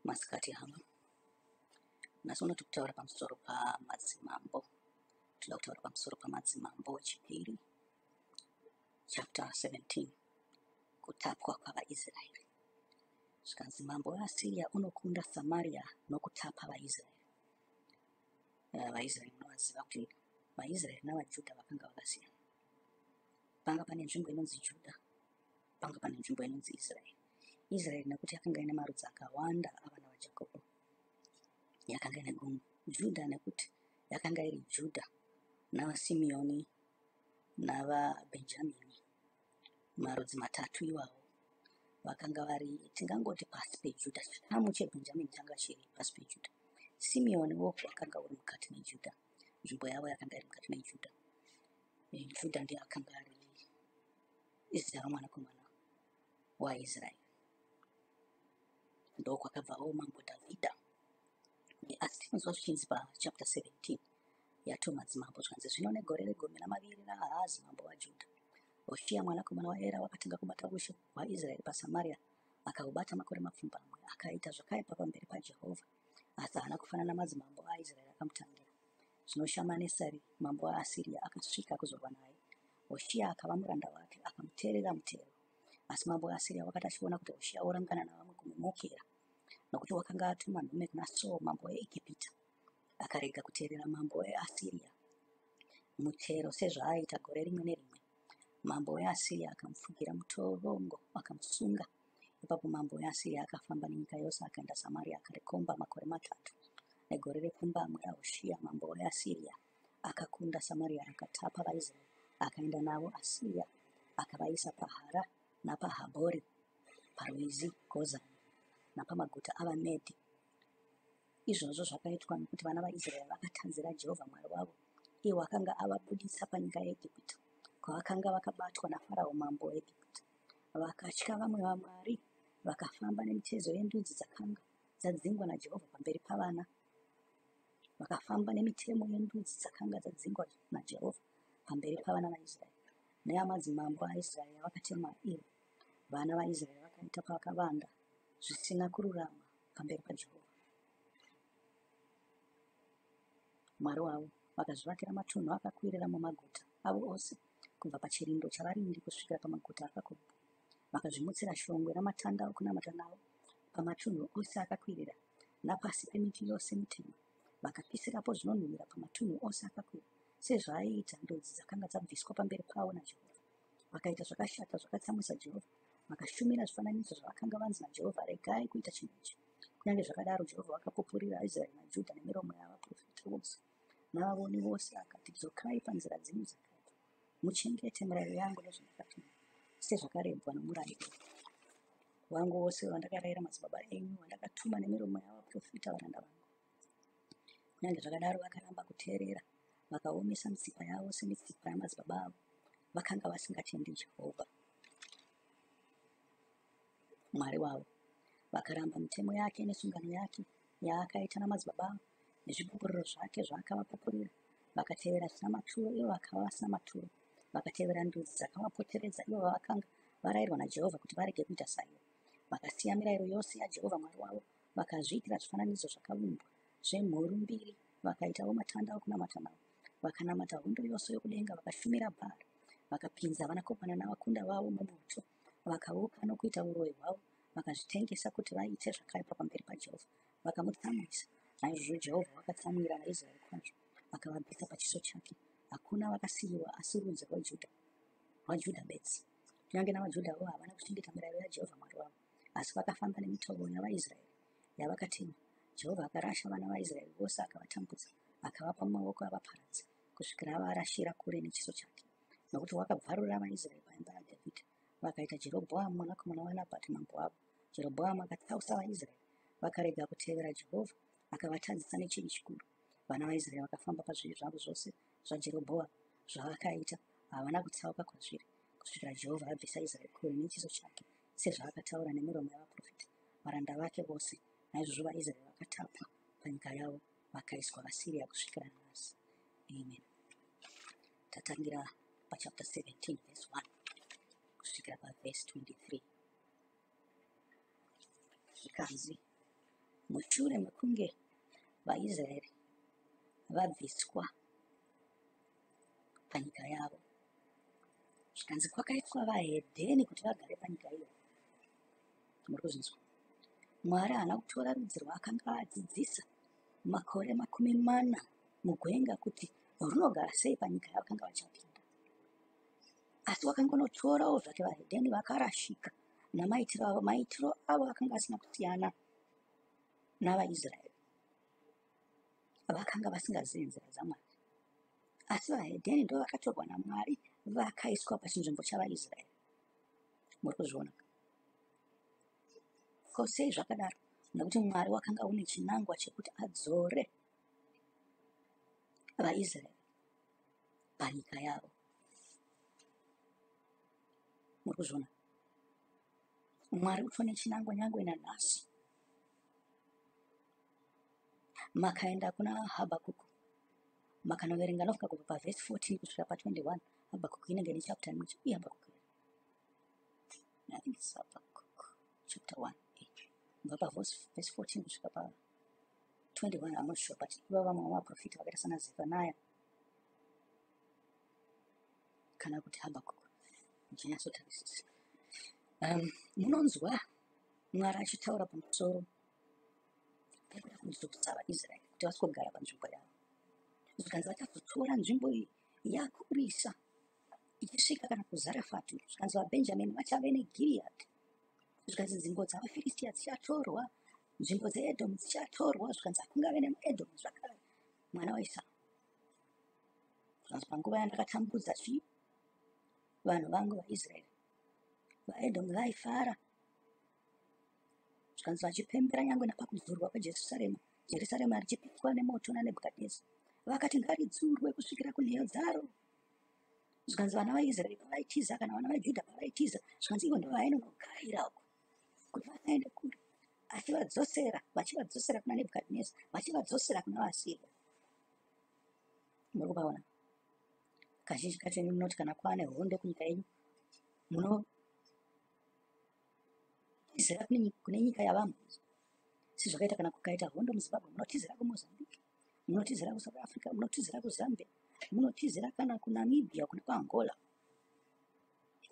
masikati hama. Nasona tukutaura pamusoro pamadzimambo. Toda kutaura pamusoro pamadzimambo wechipiri, chapter 17, kutapwa kwavaIsraeri. Zvikanzi mambo weAsiria unokunda Samaria nokutapa vaIsraeri. VaIsraeri munovaziva kuti vaIsraeri navaJudha vakanga vakasiyana. Panga pane nzvimbo inonzi Judha, panga pane nzvimbo inonzi Israeri. Israeri nekuti yakanga ine marudzi akawanda avana vaJakobho, yakanga ine gungu. Judha nekuti yakanga iri Judha navaSimeoni navaBhenjamini, marudzi matatu iwawo vakanga vari, tingangoti pasi peJudha. Chikamu cheBhenjamini changa chiri pasi peJudha. Simeoni wo wakanga uri mukati meJudha, nzvimbo yavo yakanga iri mukati meJudha. Judha ndiye akanga ari izera mwanakomana waIsraeri. Ndo kwakabvawo mambo Dhavhidha. Asi tinonzwa zvichinzi pachapter 17 yato madzimambo zvikanzi zvino negore regumi namaviri raAhazi mambo waJudha, Hoshea mwanakomana waEra wakatanga kubata ushe hwaIsraeri paSamaria, akahubata makore mapfumbamwe. Akaita zvakaipa pamberi paJehovha, asi haana kufanana namadzimambo aIsraeri akamutangira. Zvino Shamaneseri mambo waAsiria akasvika kuzorwa naye. Hoshea akava muranda wake, akamuteerera mutero. Asi mambo waAsiria wakati achiona kuti Hoshea orangana navamwe kumumukira, nokuti wakanga atuma nhume kuna So mambo weIjipita, akarega kuteerera mambo weAsiria mutero sezvaaita gore rimwe nerimwe. Mambo weAsiria akamupfugira mutorongo akamusunga. Ipapo mambo weAsiria akafamba nenyika yose akaenda Samaria akarikomba makore matatu. Negore repfumbamwe raHoshea mambo weAsiria akakunda Samaria akatapa vaIsraeri, akaenda navo Asiria akavaisa paHara napaHabhori, parwizi Gozani napamaguta avaMedhi. Izvozvo zvakaitwa nokuti vana vaIsraeri vakatanzira Jehovha Mwari wavo, iye akanga avabudisa panyika yeIjipita, kwavakanga vakabatwa naFarao mambo weIjipita. Vakatya vamwe vamwari, vakafamba nemitezo yendudzi dzakanga dzadzingwa naJehovha pamberi pavana. Vakafamba nemitemo yendudzi dzakanga dzadzingwa naJehovha pamberi pavana vaIsraeri. Neamadzimambo aIsraeri vakatema ivo, vana vaIsraeri vakaita pavakavanda zvisina kururama pamberi paJehovha Mwari wavo. Vakazvivakira matunhu akakwirira mumaguta avo ose, kubva pachirindo chavarindi kusvikira pamaguta akakwirira. Vakazvimutsira shongwe namatanda okunamata nawo pamatunhu ose akakwirira napasi pemiti yose mitema. Vakapisirapo zvinonhuhwira pamatunhu ose akakwirira, sezvaaiita ndudzi dzakanga dzabviswa pamberi pavo naJehovha. Vakaita zvakashata zvakatsamwisa Jehovha, vakashumira zvifananidzo zvavakanga vanzi naJehovha, regai kuita chinhu ichi. Kunyange zvakadaro Jehovha vakapupurira Israeri naJudha nemiromo yavaprofita vose navavoni vose, akati, dzokai panzira dzenyu dzakaipa, muchengete mirayiro yangu nezvandakatuma, sezvakarebwa nomurayiro wangu wose wandakarayira madzibaba enyu, wandakatuma nemiromo yavaprofita varanda vangu. Kunyange zvakadaro vakaramba kuteerera, vakaomesa mitsipa yavo semitsipa yamadzibaba avo. Vakanga vasingatendi Jehovha Mwari wavo. Vakaramba mitemo yake nesungano yake yaakaita namadzibaba avo, nezvipupuriro zvake zvaakavapupurira. Vakatevera zvisina maturo, ivo vakava vasina maturo. Vakatevera ndudzi dzakavapoteredza, ivo vavakanga varayirwa naJehovha kuti varege kuita saivo. Vakasiya mirayiro yose yaJehovha Mwari wavo, vakazviitira zvifananidzo zvakaumbwa zvemhuru mbiri. Vakaitawo matanda okunamata nawo. Vakanamata hondo yose yokudenga, vakashumira Bhaari. Vakapinza vanakomana navakunda vavo mumoto, vakaupa nokuita uroyi hwavo. Vakazvitengesa kuti vaite zvakaipa pamberi paJehovha, vakamutsamwisa. Naizvozvo Jehovha vakatsamwira vaIsraeri kwazvo, vakavabvisa pachiso chake. Hakuna vakasiyiwa asi rudzi rwaJudha bedzi. Kunyange navaJudhawo havana kuchengeta mirayiro yaJehovha Mwari wavo, asi vakafamba nemitoro yavaIsraeri yavakatema. Jehovha akarasha vana vaIsraeri vose akavatambudza, akavapa mumaoko avaparadzi, kusvikira avarashira kure nechiso chake. Nokuti wakabvarura vaIsraeri paimba yaDhavhidha, vakaita Jerobhoamu mwanakomana waNabhati mambo wavo. Jerobhoamu akatsausa vaIsraeri, vakarega kutevera Jehovha, akavatadzisa nechivi chikuru. Vana vaIsraeri vakafamba pazvivi zvavo zvose zvaJerobhoamu zvaakaita, havana kutsauka kwazviri, kusvikira Jehovha abvisa Israeri kure nechiso chake, sezvaakataura nemiromo yavaprofita varanda vake vose. Naizvozvo vaIsraeri vakatapwa panyika yavo, vakaiswa vaSiria kusvikira nhasi. Amen. Tatangira pachapter 17 verse 1 kusvikira paverse 23. Zvikanzi mushure mekunge vaIsraeri vabviswa panyika yavo, zvikanzi kwakaitwa vahedheni kuti vagare panyika iyo. Muri kuzvinzwa? Mwari haana kutora rudzi rwaakanga adzidzisa makore 40 mugwenga kuti runogara sei panyika yavakanga vachapinda, asi wakangonotorawo zvake vahedheni vakarashika namaitiro avo. Maitiro avo akanga asina kusiyana navaIsraeri, vakanga vasingazivi nzira dzaMwari, asi vahedheni ndo vakatorwa naMwari vakaiswa pachinzvimbo chavaIsraeri. Muri kuzviona? Ko sei zvakadaro? Nekuti Mwari wakanga une chinangwa chekuti adzore vaIsraeri panyika yavo. Muri kuzviona? Mwari utone chinangwa nyangwe nanhasi. Makaenda kuna Habhakuku makanoverenga nofika kubva pavhesi 14 kusvika pa21. Habhakuku inenge ine chapter imwe chete. Habhakuku, I think it's Habhakuku chapter 1. Kubva pavhesi 14 kusvika pa21, I'm not sure, but ivo vamwe vamaprofita vakaita sana Zefanaya kana kuti Habhakuku ndichinyatsotarisisa. Munonzwa Mwari achitaura pamusoro pekuda kudzodza vaIsraeri kuti vasingogara panzvimbo yavo. Zvikanzi vachazotora nzvimbo iyi yakurisa ichisvika kana kuZarefati. Zvikanzi vaBhenjamini vachave neGiriadhi. Zvikanzi nzvimbo dzavaFiristia dzichatorwa, nzvimbo dzeEdhomu dzichatorwa. Zvikanzi hakungave nemuEdhomu zvakare, mwana waEsau. Zvikanzi panguva yandakatambudza vanhu vangu vaIsraeri, vaEdhomu vaifara. Zvikanzi vachipembera nyangwe napakudzurwa kweJerusarema, Jerusarema richipitwa nemoto naNebhukadhineza. Vakati ngaridzurwe kusvikira kunheyo dzaro. Zvikanzi vana vaIsraeri pavaitiza kana vana vaJudha pavaitiza, zvikanzi ivo ndo vainonogarira uko kuti vasaende kure, vachivadzosera kuna Nebhukadhineza, vachivadzosera kuna vaAsiria. Muri kupaona? Kazhinji kacho munoti kana kwaane hondo kunyika yenyu, munotizira kune nyika yavamwe. Si zvakaita kana kukaita hondo muZimbabwe, munotizira kuMozambique, munotizira kuSouth Africa, munotizira kuZambia, munotizira kana kuNamibia, kuna kuAngola.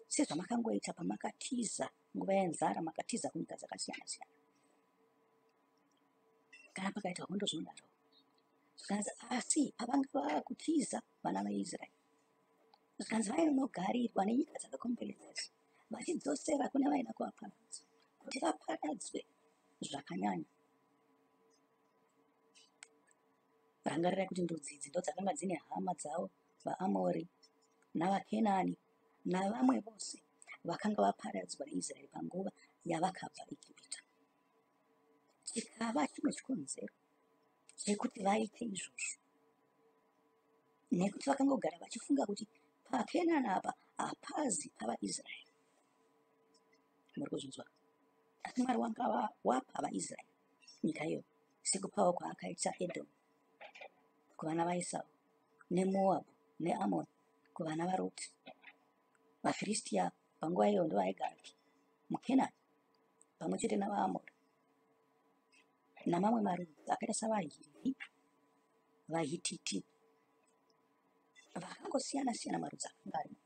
Sezvamakangoita pamakatiza nguva yenzara, makatiza kunyika dzakasiyana siyana. Kana pakaita hondo zvinodaro. Zvikanzi asi pavanga vakutiza vana vaIsraeri, zvikanzi vainogarirwa nenyika dzakakomberedza, vachidzosera kune vaida kuvaparadza kuti vaparadzwe zvakanyanya. Rangarira kuti ndudzi idzi ndo dzakanga dzine hama dzavo vaAmori navaKenani navamwe vose vakanga vaparadzwa neIsraeri panguva yavakabva Igupta. Chikava chimwe chikonzero chekuti vaite izvozvo, nekuti vakangogara vachifunga kuti paKenani apa hapazi pavaIsraeri. Muri kuzvinzwa? Asi Mwari wanga wapa vaIsraeri nyika iyo, sekupawo kwaakaita Edhomu kuvana vaEsau, neMoabhu neAmoni kuvana vaRoti. VaFiristia panguva iyo ndo vaigara muKenani pamwe chete navaAmori namamwe marudzi akaita savaHivhi, vaHititi, vakangosiyana siyana marudzi akanga arimo,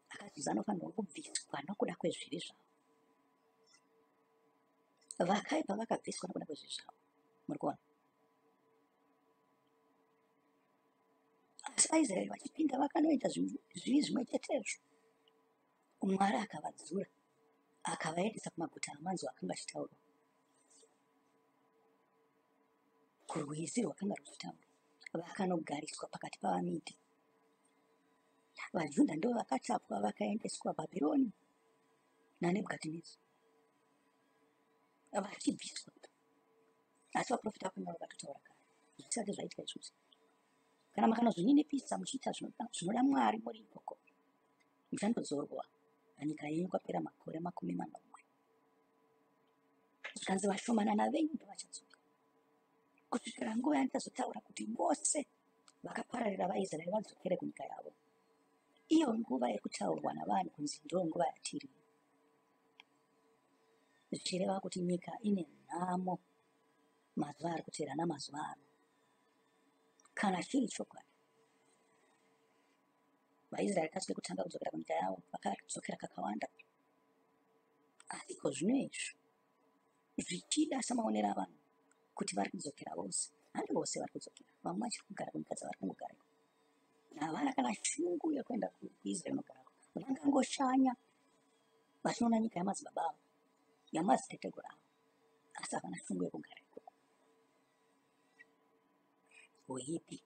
akazviza anofanirwa kubviswa nokuda kwezvivi zvavo. Vakaipa vakabviswa nokuda kwezvivi zvavo. Muri kuona? Asi vaIsraeri vachipinda vakanoita zvivi zvimwe chetezvo, Mwari akavadzura akavaendesa kumaguta amanzwa akanga achitaurwa, kurwizi rwakanga ruchitaurwa. Vakanogariswa pakati pavaMidhi. VaJudha ndo vakatapwa vakaendeswa Bhabhironi naNebhukadhineza, vachibviswa. Asi vaprofita vakanga vakatotaura kare zvisati zvaitika izvozvo. Kana makanozvininipisa muchiita zvinoda Mwari muri ikoko, muchandodzorwa panyika yenyu kwapera makore 40. Zvikanzi vashomanana venyu ndo vachadzoka, kusvikira nguva yandichazotaura kuti vose vakapararira vaIsraeri vadzokere kunyika yavo. Iyo nguva yekutaurwa navanhu kunzi ndo nguva yatiri, zvichireva kuti nyika ine nhamo mazuva ari kutevera namazuva ano, kana chiri chokwadi. VaIsraeri kachiri kutanga kudzokera kunyika yavo, vakadzokera kakawanda. Asi zvino izvi zvichida samaonero avanhu kuti vari kudzokera vose, handi vose vari kudzokera, vamwe vachiri kugara kunyika dzavari kungogarako. Havana kana shungu yekuenda kuIsraeri unogarako, vangangoshanya vachinoona nyika yamadzibaba avo, yamadziteteguru avo, asi havana shungu yekugara ikoko. Uipi?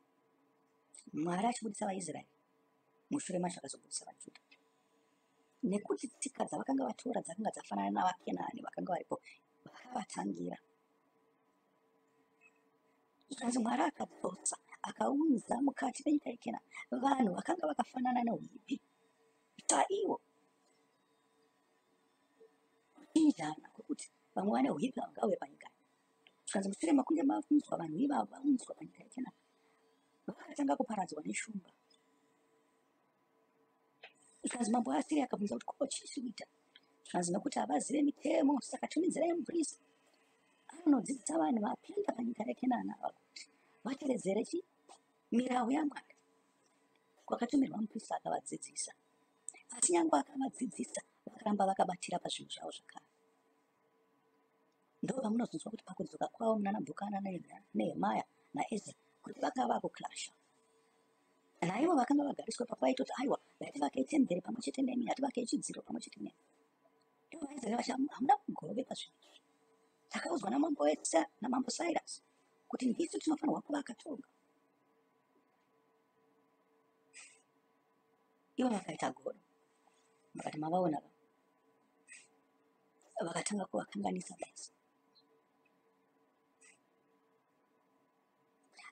Mwari achibudisa vaIsraeri, mushure macho akazobudisa vaJudha, nekuti tsika dzavakanga vatora dzakanga dzafanana navaKenani vakanga varipo, vakavatangira. Zvanzi Mwari akadzodza akaunza mukati menyika yeKenani vanhu vakanga vakafanana neuipi chaiwo, injana kwekuti vamwe vane uipi vangauye panyika. Zvanzi mushure makunge maunzwa vanhu ivavo vaunzwa panyika yeKenani, vakatanga kuparadzwa neshumba. Zvanzi mambo weAsiria akabvunza kuti ko chii chiri kuita? Zvanzi nokuti havazive mitemo, saka tumidzirai muprista anodzidzisa vanhu vapinda panyika yeKenani ava kuti vatevedzere mirau yaMwari. Kwakatumirwa muprista akavadzidzisa, asi nyangwe akavadzidzisa vakaramba vakabatira pazvinhu zvavo zvakare. Ndo pamunozonzwa kuti pakudzoka kwavo muna Nabhukana Nehemaya naEzra kuti vakava vakukilasha. Naivo vakanga vagariswa papaitoti aiwa ngativakei temberi pamwe chete nemi, ngativakei chidziro pamwe chete nemi. Ivo vaIsraeri vati hamuna kugove pazvinhu izvi. Takaudzwa namambo Cyrus kuti ndisu tinofanirwa kuvaka toga. Ivo vakaita godo, vakati mavaona vakatanga kuvakanganisa basa.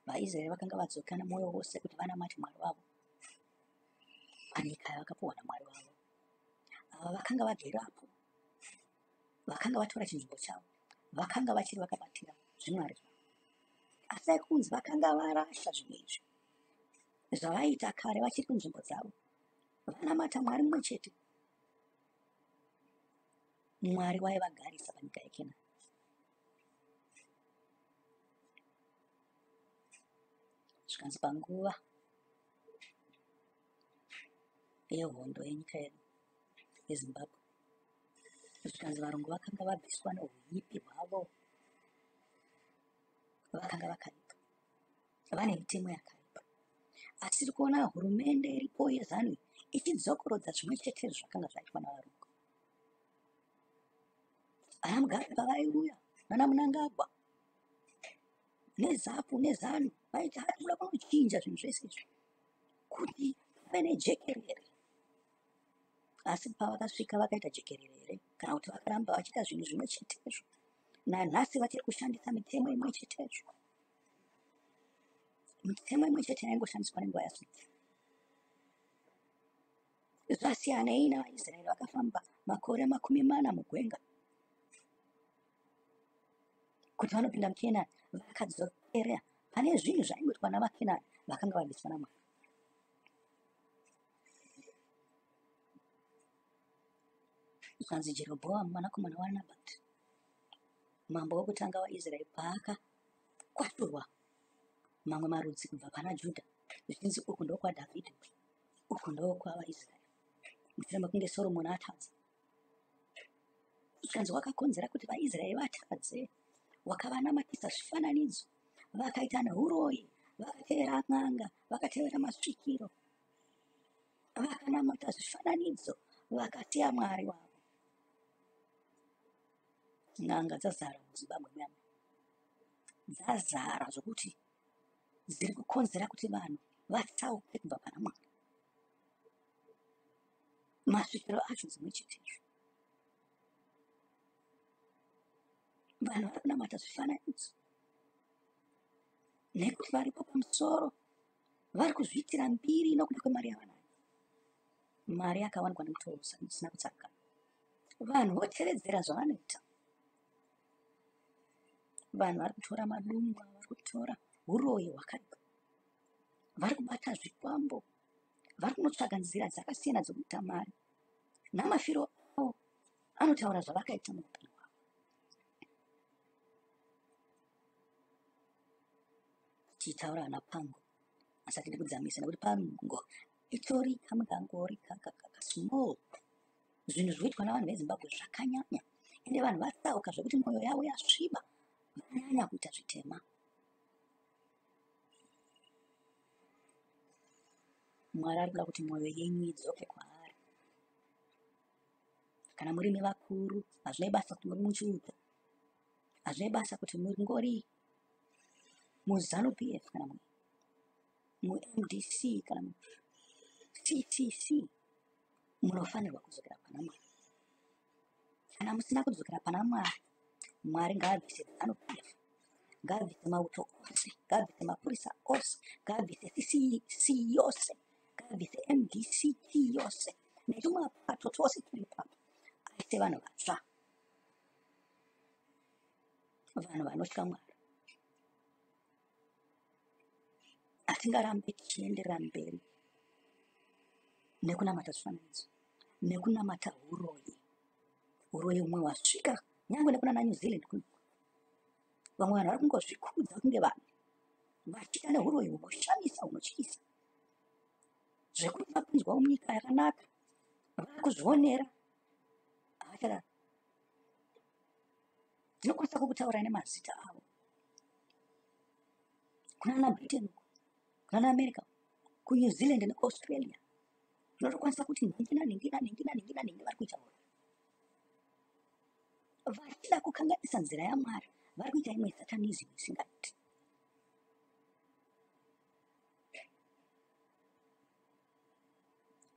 VaIsraeri vakanga vadzoka nemwoyo wose kuti vanamate Mwari wavo panyika yavakapiwa naMwari wavo. Ava vakanga vagerapo, vakanga vatora chinzvimbo chavo, vakanga vachiri vakabatira zvimwari zvavo. Asi dai kunzi vakanga varasha zvinhu izvi zvavaita kare vachiri kunzvimbo dzavo, vanamata Mwari mumwe chete, Mwari waivagarisa panyika yeKenani. Zvikanzi panguva yehondo yenyika yedu yeZimbabwe, zvikanzi varungu vakanga vabviswa neuipi hwavo, vakanga vakaipa, vane mitemo yakaipa. Asi tiri kuona hurumende iripo yeZANU ichidzokorodza zvimwe chete zvakanga zvaitwa navarungu. Ana Mugabe pavaiuya nana Mnangagwa neZAPU neZANU vaiti hatinoda kunochinja zvinhu zvese izvi kuti pave nejekerere. Asi pavakasvika vakaita jekerere, kana kuti vakaramba vachiita zvinhu zvimwe chetezvo, nanhasi vachiri kushandisa mitemo imwe chetezvo. Mitemo imwe chete yaingoshandiswa nenguva yaSofi. Zvasiyanei navaIsraeri vakafamba makore 40 mugwenga kuti vanopinda muKenani, vakadzokera pane zvinhu zvaingoitwa navaKenani vakanga vabviswa naMwari. Zvanzi Jerobhoamu mwanakomana waNabhati, mambo wokutanga waIsraeri, paakakwaturwa mamwe marudzi kubva pana Judha, zvichinzi uku ndokwaDhavhidhi, uku ndokwavaIsraeri, mushure mekunge Soromoni atadza. Zvanzi wakakonzera kuti vaIsraeri vatadze, wakavanamatisa zvifananidzo, vakaita neuroyi, vakatevera n'anga, vakatevera masvikiro, vakanamata zvifananidzo, vakasiya Mwari wavo. N'anga dzazara muZimbabwe muya, dzazara zvokuti dziri kukonzera kuti vanhu vatsauke kubva pana Mwari. Masvikiro acho dzimwe chetezvo, vanhu vari kunamata zvifananidzo nekuti varipo pamusoro, vari kuzviitira mbiri nokuda kwemari yavanayo. Mari yakawanikwa nemutoro usina kutsarukana, vanhu votevedzera zvavanoita. Vanhu vari kutora madungwa, vari kutora uroyi hwakaipa, vari kubata zvikwambo, vari kunotsvaga nzira dzakasiyana dzokuita mari, namafiro avo anotaura zvavakaita muupenyu hwavo. tichitaura napango asati ndikudzamisa nekuti pango itori kamugangori small. Zvinhu zvoitwa navanhu vezimbabwe zvakanyanya ende vanhu vatsauka zvekuti mwoyo yavo yasviba, vananyanya kuita zvitema. Mwari ari kuda kuti mwoyo yenyu idzoke kwaari. Kana murimi vakuru, hazvinei basa kuti muri muchiuto, hazvinei basa kuti mungori muZANU-PF kana muMDC kana muCTC, munofanirwa kudzokera pana Mwari. Kana musina kudzokera pana Mwari, Mwari ngaabvise ZANU-PF, ngaabvise mauto ose, ngaabvise mapurisa ose, ngaabvise CC yose, ngaabvise MDCT yose netumapato twose turi ipapo, aise vanhu vatsva, vanhu vanotya Mwari. Hatingarambe tichienderera mberi nekunamata zvifananidzo, nekunamata uroyi. Uroyi umwe wasvika nyangwe nekuna naNew Zealand kuno. Vamwe vanhu vari kungozvikudza kunge vanhu vachiita neuroyi hunoshamisa hunotyisa, zvekuti vapinzwa munyika yakanaka vari kuzvionera havachada. Ndinokwanisa kukutaura nemazita avo kunana Britain, kunana America, kuNew Zealand neAustralia. Ndinotokwanisa kuti ningi vari kuita uroyi, vachida kukanganisa nzira yaMwari, vari kuita imwe satanism isingaiti.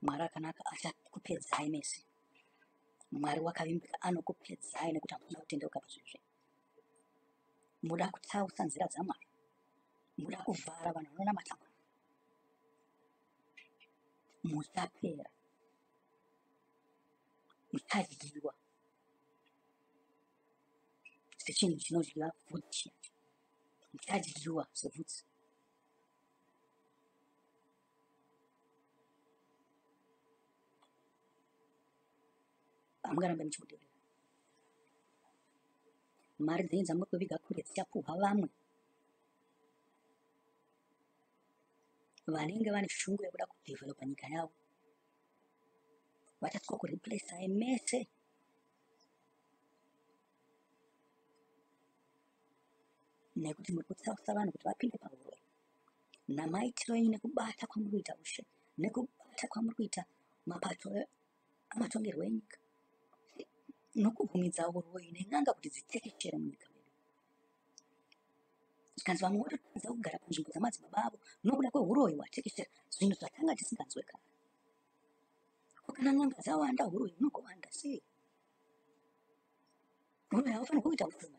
Mwari akanaka achakupedzai mese. Mwari wakavimbika anokupedzai nekuti hamuna kutendeuka pazvizvi. Muda kutsausa nzira dzaMwari, muda kuvhara vanhu vanonamata Mwari, muchapera, muchadyiwa sechinhu chinodyiwa bvudzi, muchadyiwa sebvudzi. Hamungarambe muchibudirira. Mari dzenyu dzamuri kuviga kure dzichapuhwa vamwe vanenge vane shungu yekuda kudhevhelopa nyika yavo. Vachatya kuriplacai mese. Nekuti muri kutsausa vanhu kuti vapinde pauroyi namaitiro enyu nekubata kwamuri kuita ushe, nekubata kwamuri kuita mapato amatongerwo enyika, nokubvumidza uroyi nen'anga kuti dzitekeshere munyika medu. Zvikanzi vamwe vototadza kugara panzvimbo dzamadzibaba avo nokuda kweuroyi hwatekeshera, zvinhu zvatanga tisinganzwe kare. Kana n'anga dzawanda, uroyi hunogowanda sei? Uroyi haufanirwi kuita upfuma.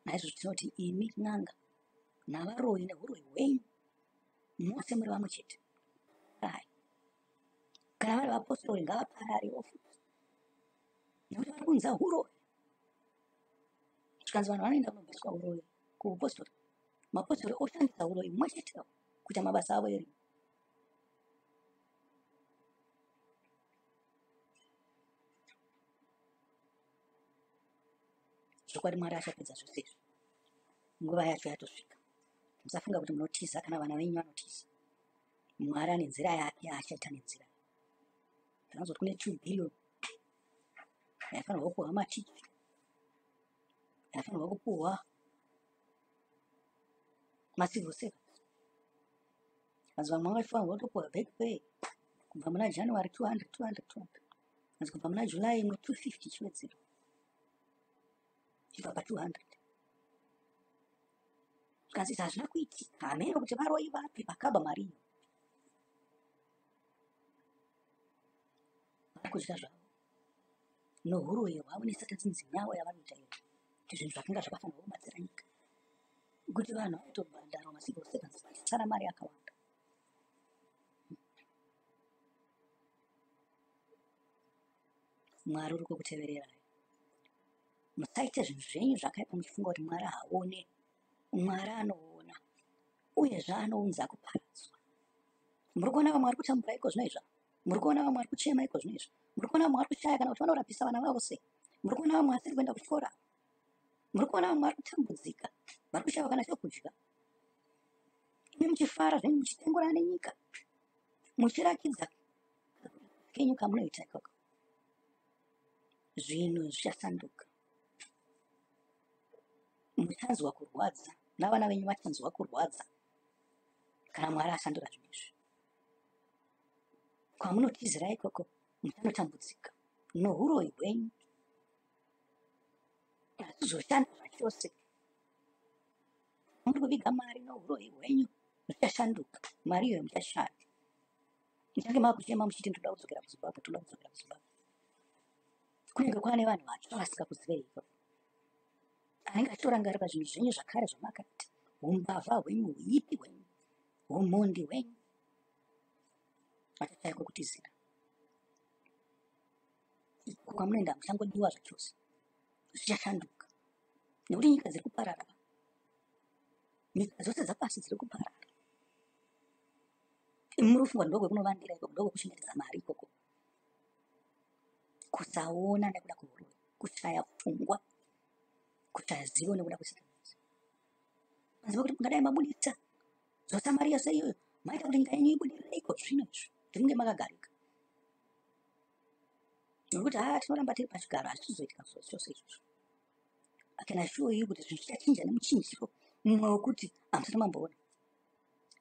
Naizvozvo tinoti imi n'anga navaroyi neuroyi hwenyu mose muri vamwe chete. Kana vari vapostori ngavaparare futi, nekuti vari kunza uroyi. Zvikanzi vanhu vanoenda kunobviswa uroyi kuupostori, mapostori oshandisa uroyi mumwe chetewo kuita mabasa avo erima. Zvokwadi Mwari achapedza zvose izvi. Nguva yacho yatosvika. Musafunga kuti munotiza kana vana venyu vanotiza. Mwari ane nzira yake yaachaita nenzira. Tinozoti kune 2 billion yaifanirwa kupuhwa maticha, yaifanirwa kupuhwa macivil servants. Vanzi vamwe vangafanirwa kutopuhwa back pay kubva muna January 200. Vanzi kubva muna July imwe 250 chiwedzero. Chibva pa200. Zvikanzi hazvina kuitika, hameno kuti varoyi vapi vakaba mariyo. Vari kudya zvavo nouroyi hwavo nesatanzi yavo yavari kuita iyo, kuti zvinhu zvakanga zvakafanirwa kubatsira nyika, kuti vanhu vaitobhadharwa macivil servants vachisara mari yakawanda. Mwari uri kukutevererai. Musaite zvinhu zvenyu zvakaipa muchifunga kuti Mwari haone. Mwari anoona uyezve anounza kuparadzwa. Muri kuona vamwe vari kutambura iko zvino izva, muri kuona vamwe vari kuchema iko zvino izva, muri kuona vamwe vari kushaya kana kuti vanorapisa vana vavo sei, muri kuona vamwe vasiri kuenda kuchikora, muri kuona vamwe vari kutambudzika, vari kushava kana chokudya, imi muchifara zvenyu, muchitengura nenyika, muchirakidza kenyu kamunoita ikoko. Zvinhu zvichasanduka. Muchanzwa kurwadza, navana venyu vachanzwa kurwadza kana Mwari asandura zvinhu izvi. Kwamunotizira ikoko muchanotambudzika nohuroyi hwenyu, hazizoshanda zvachose. Muri kuviga mari nohuroyi hwenyu zvichashanduka, mari iyoyo muchashanda. Muchange makuchema muchiti ndoda kudzokera kuZimbabwe, ndoda kudzokera kuZimbabwe. Kunenge kwane vanhu vatsva vasikakuzivei ikoko, anenge achitorangarira zvinhu zvenyu zvakare zvamakaita, umbavha hwenyu, huipi hwenyu, umhondi hwenyu, vachashaya kwekutizira. Iko kwamunoenda muchangodiwa zvachose, zvichashanduka nekuti nyika dziri kuparara, nyika dzose dzapasi dziri kuparara. Imi muri kufunga ndokwekunovandira ikoko, ndokwekuchengetedza mari ikoko. Kusaona nekuda kweuroyi, kushaya pfungwa, kushaya zivo nekuda kwesayansi. Maziva kuti mungadai mabudisa dzota mari yose iyoyo, maita kuti nyika yenyu ibudirireiko zvino izvi, kuti munge makagarika. Nokuti tinoramba tiri pachigaro, hazvichizoitika chose izvozvo. Kana shuwo iyi kuti zvinhu zvichachinja nemuchinjiro mumwe wekuti hamusati mamboona.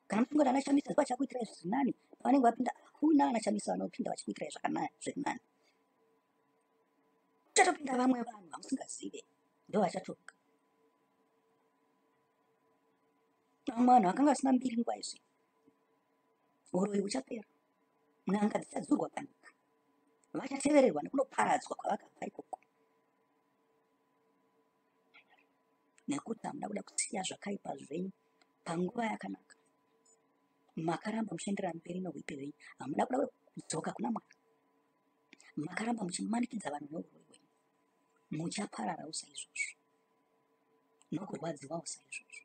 Kana muchingoti ana Chamisa vachakuitirai zviri nani, pavanenge vapinda hakuna ana Chamisa vanopinda vachikuitirai zviri nani. Kuchatopinda vamwe vanhu vamusingazive, ndo vachatoka. Vamwe vanhu vakanga vasina mbiri nguva izi, uroyi huchapera, n'anga dzichadzurwa panyika, vachatevererwa nekunoparadzwa kwavakabva ikoko. Nekuti hamuna kuda kusiya zvakaipa zvenyu panguva yakanaka. Makaramba muchienderera mberi nouipi hwenyu, hamuna kuda kudzoka kuna Mwari. Makaramba muchimanikidza vanhu neuroyi hwenyu, muchapararawo saizvozvo, nokurwadziwawo saizvozvo.